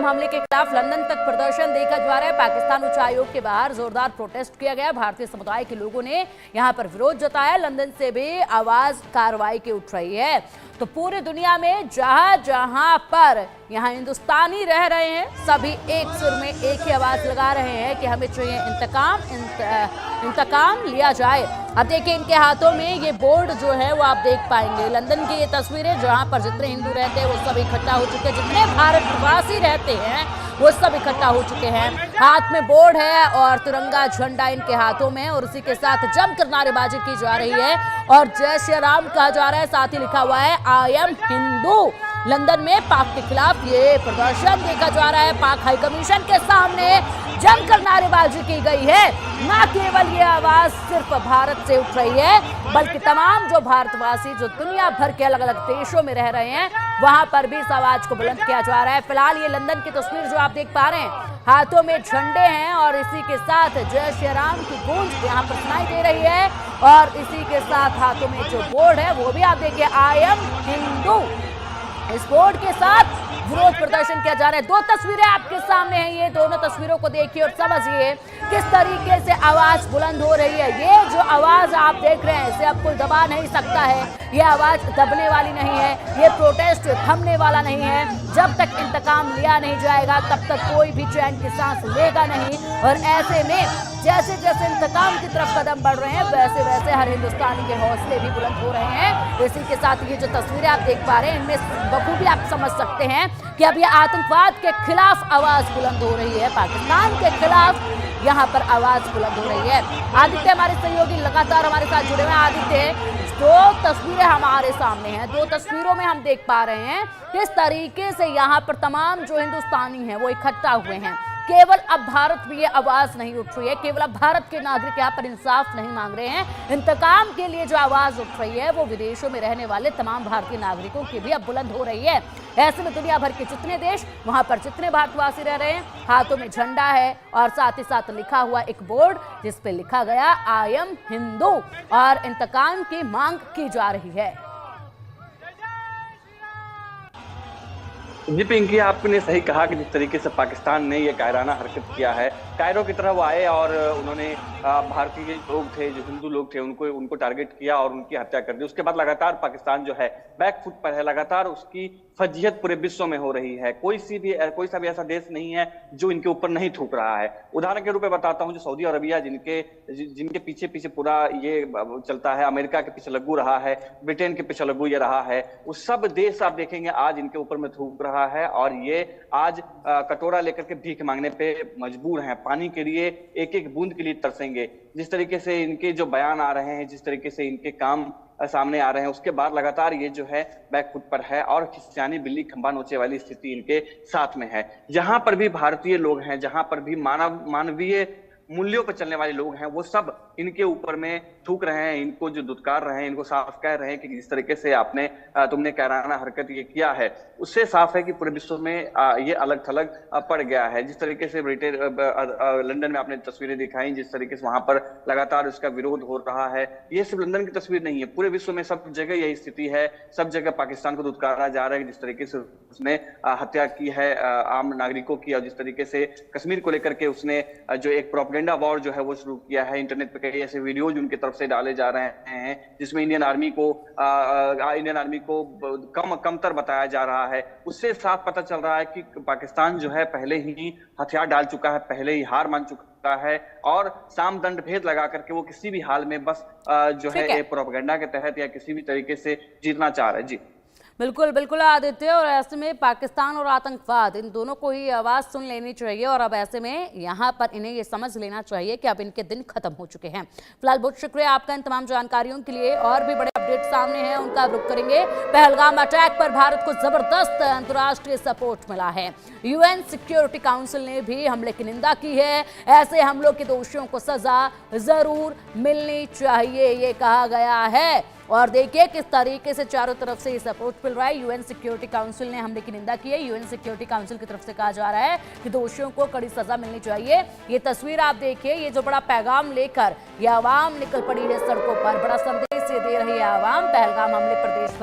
पहलगाम हमले के खिलाफ लंदन तक प्रदर्शन देखा जा रहा है। पाकिस्तान उच्चायोग के बाहर जोरदार प्रोटेस्ट किया गया। भारतीय समुदाय के लोगों ने यहां पर विरोध जताया। लंदन से भी आवाज कार्रवाई की उठ रही है। तो पूरी दुनिया में जहां जहां पर यहाँ हिंदुस्तानी रह रहे हैं, सभी एक सुर में एक ही आवाज लगा रहे हैं कि हमें चाहिए इंतकाम लिया जाए। अब देखिए, इनके हाथों में ये बोर्ड जो है वो आप देख पाएंगे। लंदन की ये तस्वीरें, जहां पर जितने हिंदू रहते हैं वो सब इकट्ठा हो चुके हैं, जितने भारतवासी रहते हैं वो सब इकट्ठा हो चुके हैं। हाथ में बोर्ड है और तिरंगा झंडा इनके हाथों में, और उसी के साथ जमकर नारेबाजी की जा रही है और जय श्री राम कहा जा रहा है। साथ ही लिखा हुआ है आई एम हिंदू। लंदन में पाक के खिलाफ ये प्रदर्शन देखा जा रहा है। पाक हाई कमीशन के सामने जमकर नारेबाजी की गई है। न केवल ये आवाज सिर्फ भारत से उठ रही है, बल्कि तमाम जो भारतवासी जो दुनिया भर के अलग अलग देशों में रह रहे हैं, वहां पर भी इस आवाज को बुलंद किया जा रहा है। फिलहाल ये लंदन की तस्वीर जो आप देख पा रहे हैं, हाथों में झंडे हैं और इसी के साथ जय श्री राम की गूंज यहाँ पर सुनाई दे रही है। और इसी के साथ हाथों में जो बोर्ड है वो भी आप देखिए, आई एम हिंदू। इस बोर्ड के साथ विरोध प्रदर्शन किया जा रहा है। दो तस्वीरें आपके सामने हैं, ये दोनों तस्वीरों को देखिए और समझिए किस तरीके से आवाज बुलंद हो रही है। ये जो आवाज आप देख रहे हैं, इसे अब कोई दबा नहीं सकता है। ये आवाज दबने वाली नहीं है, ये प्रोटेस्ट थमने वाला नहीं है। जब तक इंतकाम लिया नहीं जाएगा तब तक कोई भी चैन की सांस लेगा नहीं। और ऐसे में जैसे जैसे इंतकाम की तरफ कदम बढ़ रहे हैं, वैसे वैसे हर हिंदुस्तानी के हौसले भी बुलंद हो रहे हैं। इसी के साथ ये जो तस्वीरें आप देख पा रहे हैं, इनमें बखूबी आप समझ सकते हैं कि अब ये आतंकवाद के खिलाफ आवाज बुलंद हो रही है, पाकिस्तान के खिलाफ यहाँ पर आवाज बुलंद हो रही है। आदित्य हमारे सहयोगी लगातार हमारे साथ जुड़े हुए हैं। आदित्य, दो तस्वीरें हमारे सामने हैं, दो तस्वीरों में हम देख पा रहे हैं किस तरीके से यहाँ पर तमाम जो हिंदुस्तानी हैं वो इकट्ठा हुए हैं। केवल अब भारत में ये आवाज नहीं उठ रही है, केवल अब भारत के नागरिक यहाँ पर इंसाफ नहीं मांग रहे हैं। इंतकाम के लिए जो आवाज उठ रही है वो विदेशों में रहने वाले तमाम भारतीय नागरिकों की भी अब बुलंद हो रही है। ऐसे में दुनिया भर के जितने देश, वहां पर जितने भारतवासी रह रहे हैं, हाथों में झंडा है और साथ ही साथ लिखा हुआ एक बोर्ड जिस पे लिखा गया आई एम हिंदू, और इंतकाम की मांग की जा रही है। जी पिंकी, आपने सही कहा कि जिस तरीके से पाकिस्तान ने ये कायराना हरकत किया है, कायरो की तरह वो आए और उन्होंने भारतीय लोग थे, जो हिंदू लोग थे, उनको टारगेट किया और उनकी हत्या कर दी। उसके बाद लगातार पाकिस्तान जो है बैकफुट पर है, लगातार उसकी फजीहत पूरे विश्व में हो रही है। कोई सा भी ऐसा देश नहीं है जो इनके ऊपर नहीं थूक रहा है। उदाहरण के रूप में बताता हूँ, जो सऊदी अरबिया जिनके पीछे पीछे पूरा ये चलता है, अमेरिका के पीछे लग्गू रहा है, ब्रिटेन के पीछे लग्गू ये रहा है, वो सब देश आप देखेंगे आज इनके ऊपर में थूक रहा है और ये आज कटोरा लेकर के भीख मांगने पे मजबूर हैं। पानी के लिए एक एक बूंद के लिए तरसेंगे। जिस तरीके से इनके जो बयान आ रहे हैं, जिस तरीके से इनके काम सामने आ रहे हैं, उसके बाद लगातार ये जो है बैकफुट पर है और खिसियानी बिल्ली खंबा नोचे वाली स्थिति इनके साथ में है। जहां पर भी भारतीय लोग हैं, जहां पर भी मानवीय मूल्यों पर चलने वाले लोग हैं, वो सब इनके ऊपर में थूक रहे हैं, इनको जो दुत्कार रहे हैं, इनको साफ कह रहे हैं कि जिस तरीके से तुमने कायराना हरकत ये किया है, उससे साफ है कि पूरे विश्व में ये अलग थलग पड़ गया है। जिस तरीके से लंदन में आपने तस्वीरें दिखाई, जिस तरीके से वहां पर लगातार उसका विरोध हो रहा है, ये सिर्फ लंदन की तस्वीर नहीं है, पूरे विश्व में सब जगह यही स्थिति है। सब जगह पाकिस्तान को दुत्कारा जा रहा है, जिस तरीके से उसने हत्या की है आम नागरिकों की, और जिस तरीके से कश्मीर को लेकर के उसने जो एक प्रोपेगेंडा वॉर जो है वो शुरू किया है। इंटरनेट पे कई ऐसे वीडियोज उनकी तरफ से डाले जा रहे हैं जिसमें इंडियन आर्मी को कमतर बताया जा रहा है। उससे साफ पता चल रहा है कि पाकिस्तान जो है पहले ही हथियार डाल चुका है, पहले ही हार मान चुका है और साम दंड भेद लगा करके वो किसी भी हाल में बस जो है प्रोपेगेंडा के तहत या किसी भी तरीके से जीतना चाह रहा है। जी बिल्कुल बिल्कुल आदित्य, और ऐसे में पाकिस्तान और आतंकवाद, इन दोनों को ही आवाज सुन लेनी चाहिए और अब ऐसे में यहाँ पर इन्हें ये समझ लेना चाहिए कि अब इनके दिन खत्म हो चुके हैं। फिलहाल बहुत शुक्रिया आपका इन तमाम जानकारियों के लिए। और भी बड़े अपडेट सामने हैं, उनका रुख करेंगे। पहलगाम अटैक पर भारत को जबरदस्त अंतर्राष्ट्रीय सपोर्ट मिला है। यूएन सिक्योरिटी काउंसिल ने भी हमले की निंदा की है। ऐसे हमलों के दोषियों को सजा जरूर मिलनी चाहिए, ये कहा गया है। और देखिए किस तरीके से चारों तरफ से ये सपोर्ट मिल रहा है। यूएन सिक्योरिटी काउंसिल ने हमले की निंदा की है। यूएन सिक्योरिटी काउंसिल की तरफ से कहा जा रहा है कि दोषियों को कड़ी सजा मिलनी चाहिए। ये तस्वीर आप देखिए, ये जो बड़ा पैगाम लेकर ये आवाम निकल पड़ी है सड़कों पर, बड़ा संदेश ये दे रही है आवाम। पहलगाम हमले पर देश भर